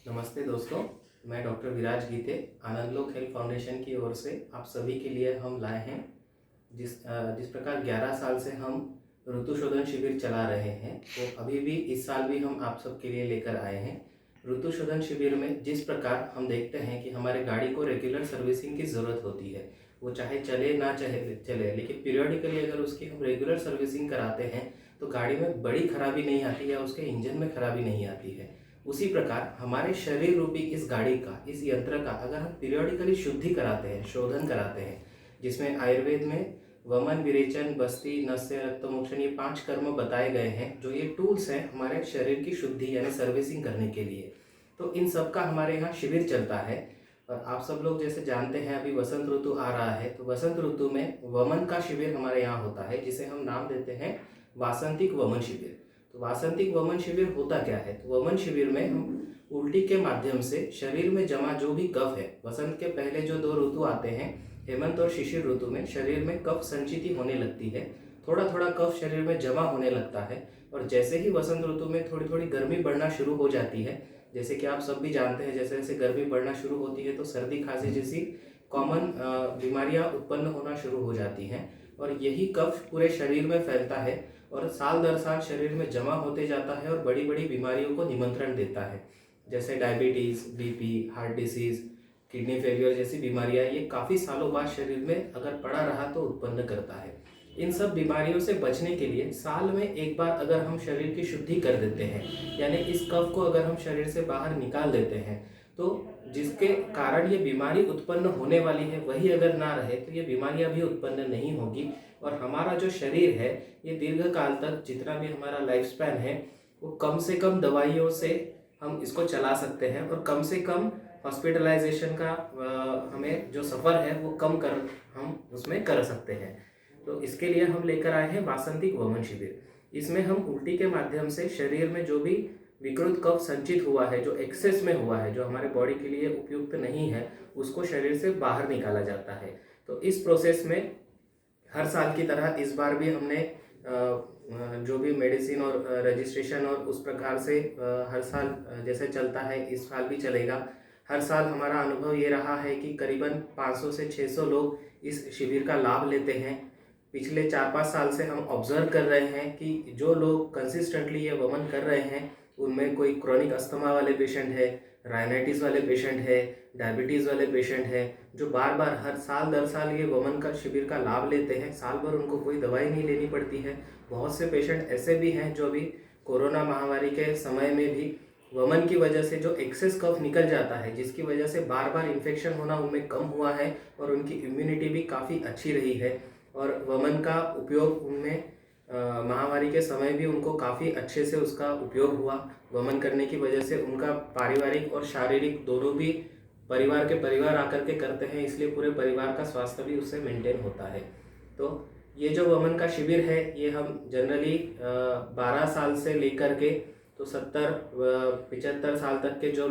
नमस्ते दोस्तों, मैं डॉक्टर विराज गीते आनंदलोक हेल्थ फाउंडेशन की ओर से आप सभी के लिए हम लाए हैं। जिस प्रकार 11 साल से हम ऋतु शोधन शिविर चला रहे हैं, वो अभी भी इस साल भी हम आप सब के लिए लेकर आए हैं। ऋतु शोधन शिविर में जिस प्रकार हम देखते हैं कि हमारे गाड़ी को रेगुलर सर्विसिंग की ज़रूरत होती है, वो चाहे चले ना चाहे चले, लेकिन पीरियडिकली अगर उसकी हम रेगुलर सर्विसिंग कराते हैं तो गाड़ी में बड़ी खराबी नहीं आती या उसके इंजन में खराबी नहीं आती है। उसी प्रकार हमारे शरीर रूपी इस गाड़ी का, इस यंत्र का अगर हम पीरियडिकली शुद्धि कराते हैं, शोधन कराते हैं, जिसमें आयुर्वेद में वमन, विरेचन, बस्ती, नस्य, रक्तमोक्षण, ये 5 कर्म बताए गए हैं, जो ये टूल्स हैं हमारे शरीर की शुद्धि यानी सर्विसिंग करने के लिए। तो इन सब का हमारे यहाँ शिविर चलता है। और आप सब लोग जैसे जानते हैं, अभी वसंत ऋतु आ रहा है, तो वसंत ऋतु में वमन का शिविर हमारे यहाँ होता है, जिसे हम नाम देते हैं वासंतिक वमन शिविर। तो वासंतिक वमन शिविर होता क्या है? तो वमन शिविर में हम उल्टी के माध्यम से शरीर में जमा जो भी कफ है, वसंत के पहले जो 2 ऋतु आते हैं, हेमंत और शिशिर ऋतु में शरीर में कफ संचिति होने लगती है, थोड़ा थोड़ा कफ शरीर में जमा होने लगता है। और जैसे ही वसंत ऋतु में थोड़ी थोड़ी गर्मी बढ़ना शुरू हो जाती है, जैसे कि आप सब भी जानते हैं, जैसे जैसे गर्मी बढ़ना शुरू होती है तो सर्दी खांसी जैसी कॉमन बीमारियां उत्पन्न होना शुरू हो जाती हैं। और यही कफ पूरे शरीर में फैलता है और साल दर साल शरीर में जमा होते जाता है और बड़ी बड़ी बीमारियों को निमंत्रण देता है, जैसे diabetes, BP, heart disease, kidney failure जैसी बीमारियां ये काफ़ी सालों बाद शरीर में अगर पड़ा रहा तो उत्पन्न करता है। इन सब बीमारियों से बचने के लिए साल में एक बार अगर हम शरीर की शुद्धि कर देते हैं, यानी इस कफ को अगर हम शरीर से बाहर निकाल देते हैं, तो जिसके कारण ये बीमारी उत्पन्न होने वाली है वही अगर ना रहे तो ये बीमारियां भी उत्पन्न नहीं होगी। और हमारा जो शरीर है ये दीर्घ काल तक, जितना भी हमारा लाइफ स्पैन है, वो कम से कम दवाइयों से हम इसको चला सकते हैं और कम से कम हॉस्पिटलाइजेशन का हमें जो सफ़र है वो कम कर हम उसमें कर सकते हैं। तो इसके लिए हम लेकर आए हैं वासंतिक वमन शिविर। इसमें हम उल्टी के माध्यम से शरीर में जो भी विकृत कफ संचित हुआ है, जो एक्सेस में हुआ है, जो हमारे बॉडी के लिए उपयुक्त नहीं है, उसको शरीर से बाहर निकाला जाता है। तो इस प्रोसेस में हर साल की तरह इस बार भी हमने जो भी मेडिसिन और रजिस्ट्रेशन और उस प्रकार से हर साल जैसे चलता है इस साल भी चलेगा। हर साल हमारा अनुभव ये रहा है कि करीबन 500 से 600 लोग इस शिविर का लाभ लेते हैं। पिछले 4-5 साल से हम ऑब्जर्व कर रहे हैं कि जो लोग कंसिस्टेंटली ये वमन कर रहे हैं, उनमें कोई क्रॉनिक अस्थमा वाले पेशेंट है, राइनाइटिस वाले पेशेंट है, डायबिटीज़ वाले पेशेंट है, जो बार बार हर साल दर साल ये वमन का शिविर का लाभ लेते हैं। साल भर उनको कोई दवाई नहीं लेनी पड़ती है। बहुत से पेशेंट ऐसे भी हैं जो अभी कोरोना महामारी के समय में भी वमन की वजह से जो एक्सेस कफ निकल जाता है, जिसकी वजह से बार बार इन्फेक्शन होना उनमें कम हुआ है और उनकी इम्यूनिटी भी काफ़ी अच्छी रही है। और वमन का उपयोग उनमें महामारी के समय भी उनको काफ़ी अच्छे से उसका उपयोग हुआ। वमन करने की वजह से उनका पारिवारिक और शारीरिक दोनों भी परिवार के परिवार आकर के करते हैं, इसलिए पूरे परिवार का स्वास्थ्य भी उससे मेंटेन होता है। तो ये जो वमन का शिविर है ये हम जनरली 12 साल से लेकर के तो 70-75 साल तक के जो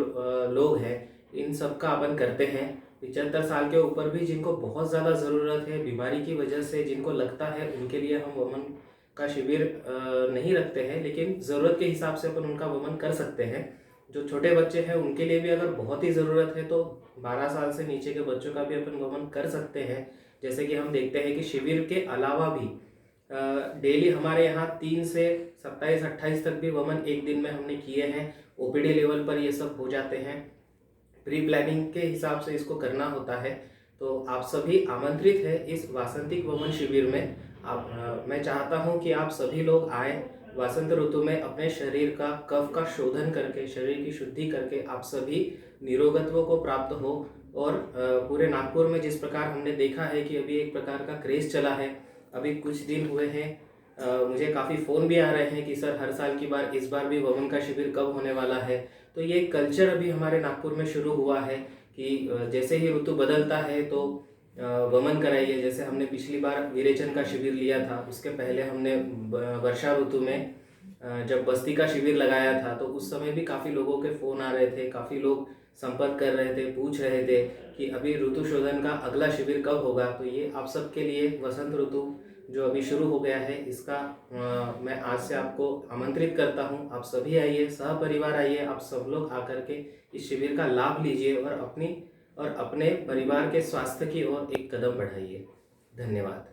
लोग हैं, इन सब का अपन करते हैं। 75 साल के ऊपर भी जिनको बहुत ज़्यादा ज़रूरत है बीमारी की वजह से, जिनको लगता है, उनके लिए हम वमन का शिविर नहीं रखते हैं, लेकिन ज़रूरत के हिसाब से अपन उनका वमन कर सकते हैं। जो छोटे बच्चे हैं उनके लिए भी अगर बहुत ही ज़रूरत है तो 12 साल से नीचे के बच्चों का भी अपन वमन कर सकते हैं। जैसे कि हम देखते हैं कि शिविर के अलावा भी डेली हमारे यहाँ 3 से 27-28 तक भी वमन एक दिन में हमने किए हैं। ओपीडी लेवल पर ये सब हो जाते हैं। प्री प्लानिंग के हिसाब से इसको करना होता है। तो आप सभी आमंत्रित हैं इस वासंतिक वमन शिविर में। मैं चाहता हूं कि आप सभी लोग आएँ। वसंत ऋतु में अपने शरीर का कफ का शोधन करके, शरीर की शुद्धि करके आप सभी निरोगत्व को प्राप्त हो। और पूरे नागपुर में जिस प्रकार हमने देखा है कि अभी एक प्रकार का क्रेज़ चला है, अभी कुछ दिन हुए हैं, मुझे काफ़ी फ़ोन भी आ रहे हैं कि सर हर साल की बार इस बार भी वमन का शिविर कब होने वाला है। तो ये कल्चर अभी हमारे नागपुर में शुरू हुआ है कि जैसे ही ऋतु बदलता है तो वमन कराइए। जैसे हमने पिछली बार विरेचन का शिविर लिया था, उसके पहले हमने वर्षा ऋतु में जब बस्ती का शिविर लगाया था, तो उस समय भी काफ़ी लोगों के फ़ोन आ रहे थे, काफ़ी लोग संपर्क कर रहे थे, पूछ रहे थे कि अभी ऋतु शोधन का अगला शिविर कब होगा। तो ये आप सबके लिए वसंत ऋतु जो अभी शुरू हो गया है इसका मैं आज से आपको आमंत्रित करता हूँ। आप सभी आइए, सहपरिवार आइए, आप सब लोग आकर के इस शिविर का लाभ लीजिए और अपने परिवार के स्वास्थ्य की ओर एक कदम बढ़ाइए। धन्यवाद।